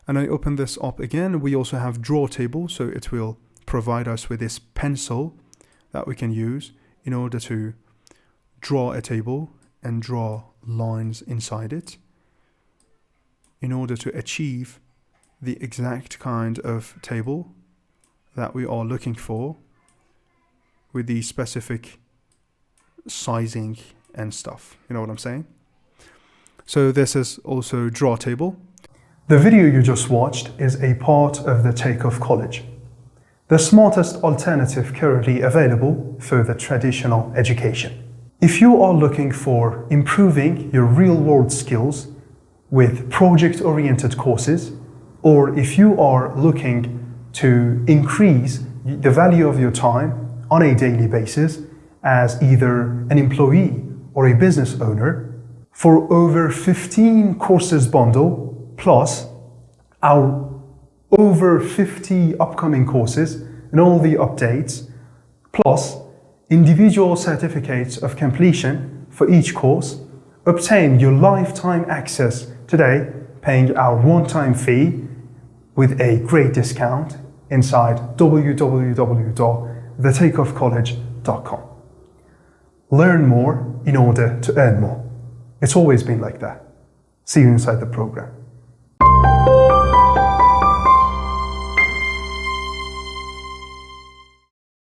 And I open this up again. We also have draw table, so it will provide us with this pencil that we can use in order to draw a table and draw lines inside it in order to achieve the exact kind of table that we are looking for with the specific sizing and stuff. You know what I'm saying? So this is also draw table. The video you just watched is a part of the Takeoff College, the smartest alternative currently available for the traditional education. If you are looking for improving your real-world skills with project-oriented courses, or if you are looking to increase the value of your time on a daily basis as either an employee or a business owner, for over 15 courses bundle, plus our over 50 upcoming courses and all the updates, plus individual certificates of completion for each course, obtain your lifetime access today, paying our one-time fee with a great discount inside www.thetakeoffcollege.com. Learn more in order to earn more. It's always been like that. See you inside the program.